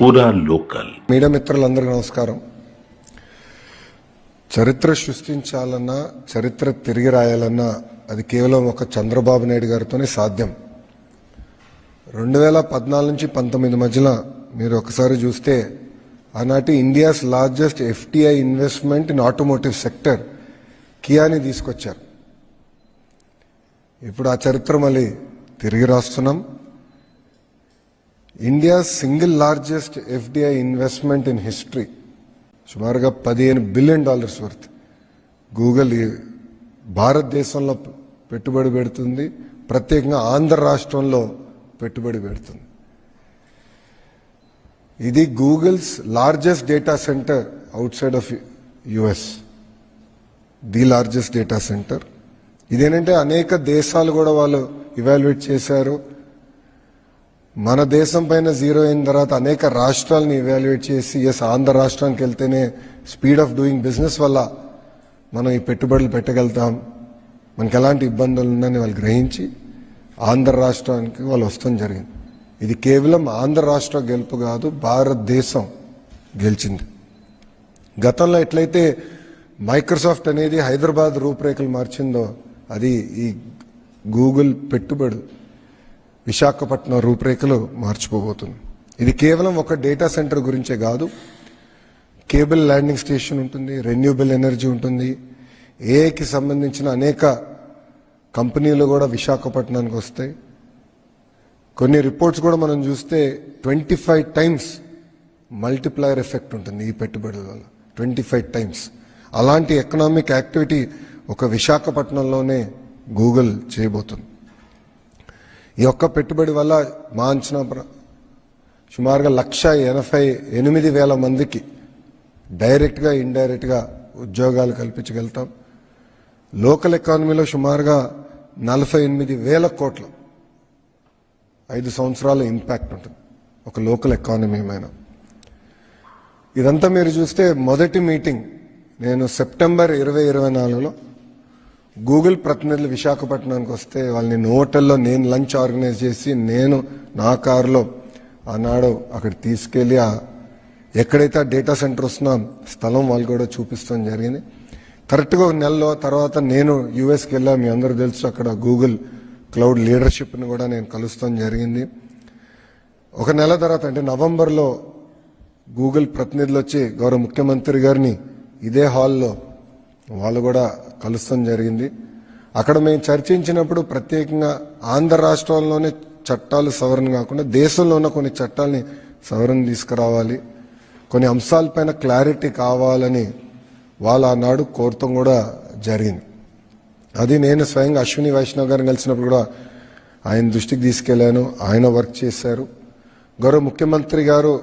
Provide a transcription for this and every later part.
పూరా local. Media మిత్రులందరికీ నమస్కారం. చరిత్ర సృష్టించాలన్నా, చరిత్ర తిరిగి రాయాలన్నా అది కేవలం ఒక చంద్రబాబు నాయుడు గారితోనే సాధ్యం. 2014 నుంచి 19 మధ్యలో మీరు ఒకసారి చూస్తే ఆనాటి India's largest FDI investment in automotive sector కియాని తీసుకొచ్చారు. ఇప్పుడు ఆ చరిత్ర మళ్ళీ తిరిగి రాస్తున్నాం. India single largest FDI investment in history, సుమారుగా $15 బిలియన్ వర్త్ గూగుల్ భారతదేశంలో పెట్టుబడి పెడుతుంది, ప్రత్యేకంగా ఆంధ్ర రాష్ట్రంలో పెట్టుబడి పెడుతుంది. ఇది Google's largest data centre out side of US, the largest data centre. ఇదేంటంటే అనేక దేశాలు కూడా వాళ్ళు ఇవాల్యుయేట్ చేశారు. మన దేశం పైన జీరో అయిన తర్వాత అనేక రాష్ట్రాలను ఇవాల్యుయేట్ చేసి ఆంధ్ర రాష్ట్రానికి వెళ్తేనే స్పీడ్ ఆఫ్ డూయింగ్ బిజినెస్ వల్ల మనం ఈ పెట్టుబడులు పెట్టగలుగుతాం, మనకి ఎలాంటి ఇబ్బందులు ఉన్నాయని వాళ్ళు గ్రహించి ఆంధ్ర రాష్ట్రానికి వాళ్ళు వస్తాం జరిగింది. ఇది కేవలం ఆంధ్ర రాష్ట్ర గెలుపు కాదు, భారతదేశం గెలిచింది. గతంలో ఎట్లయితే మైక్రోసాఫ్ట్ అనేది హైదరాబాద్ రూపురేఖలు మార్చిందో, అది ఈ గూగుల్ పెట్టుబడి విశాఖపట్నం రూపురేఖలు మార్చిపోబోతుంది. ఇది కేవలం ఒక డేటా సెంటర్ గురించే కాదు, కేబుల్ ల్యాండింగ్ స్టేషన్ ఉంటుంది, రెన్యూబుల్ ఎనర్జీ ఉంటుంది, ఏఐకి సంబంధించిన అనేక కంపెనీలు కూడా విశాఖపట్నానికి వస్తాయి. కొన్ని రిపోర్ట్స్ కూడా మనం చూస్తే 25 టైమ్స్ మల్టిప్లయర్ ఎఫెక్ట్ ఉంటుంది ఈ పెట్టుబడుల వల్ల, 25 టైమ్స్. అలాంటి ఎకనామిక్ యాక్టివిటీ ఒక విశాఖపట్నంలోనే గూగుల్ చేయబోతుంది. ఈ ఒక్క పెట్టుబడి వల్ల మా అంచనా సుమారుగా 1,88,000 మందికి డైరెక్ట్గా ఇండైరెక్ట్గా ఉద్యోగాలు కల్పించగలుగుతాం. లోకల్ ఎకానమీలో సుమారుగా 48,000 కోట్ల 5 సంవత్సరాల ఇంపాక్ట్ ఉంటుంది ఒక లోకల్ ఎకానమీ మీద. ఇదంతా మీరు చూస్తే మొదటి మీటింగ్ నేను సెప్టెంబర్ 2024లో గూగుల్ ప్రతినిధులు విశాఖపట్నానికి వస్తే వాళ్ళని హోటల్లో నేను లంచ్ ఆర్గనైజ్ చేసి నేను నా కారులో ఆనాడు అక్కడ తీసుకెళ్ళి ఎక్కడైతే ఆ డేటా సెంటర్ వస్తున్నా స్థలం వాళ్ళు కూడా చూపిస్తాం జరిగింది. కరెక్ట్గా ఒక నెలలో తర్వాత నేను యూఎస్కి వెళ్ళా, మీ అందరూ తెలుసు, అక్కడ గూగుల్ క్లౌడ్ లీడర్షిప్ని కూడా నేను కలుస్తాం జరిగింది. ఒక నెల తర్వాత అంటే నవంబర్లో గూగుల్ ప్రతినిధులు వచ్చి గౌరవ ముఖ్యమంత్రి గారిని ఇదే హాల్లో వాళ్ళు కూడా కలుస్తాం జరిగింది. అక్కడ మేము చర్చించినప్పుడు ప్రత్యేకంగా ఆంధ్ర రాష్ట్రంలోనే చట్టాలు సవరణ కాకుండా దేశంలో ఉన్న కొన్ని చట్టాలని సవరణ తీసుకురావాలి, కొన్ని అంశాలపైన క్లారిటీ కావాలని వాళ్ళు ఆనాడు కోరటం కూడా జరిగింది. అది నేను స్వయంగా అశ్విని వైష్ణవ్ గారిని కలిసినప్పుడు కూడా ఆయన దృష్టికి తీసుకెళ్లాను, ఆయన వర్క్ చేశారు. గౌరవ ముఖ్యమంత్రి గారు,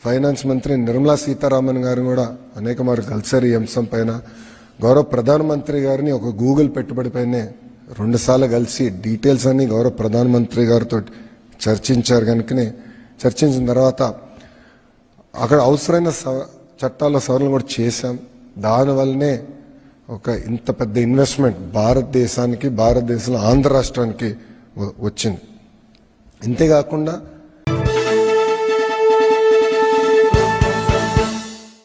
ఫైనాన్స్ మంత్రి నిర్మలా సీతారామన్ గారు కూడా అనేక మార్లు కలిసారు ఈ అంశం పైన. గౌరవ ప్రధానమంత్రి గారిని ఒక గూగుల్ పెట్టుబడి పైనే 2 సార్లు కలిసి డీటెయిల్స్ అన్ని గౌరవ ప్రధానమంత్రి గారితో చర్చించారు. కనుకనే చర్చించిన తర్వాత అక్కడ అవసరమైన చట్టాల సవరణలు కూడా చేశాం. దానివల్లనే ఒక ఇంత పెద్ద ఇన్వెస్ట్మెంట్ భారతదేశంలో ఆంధ్ర రాష్ట్రానికి వచ్చింది. ఇంతేకాకుండా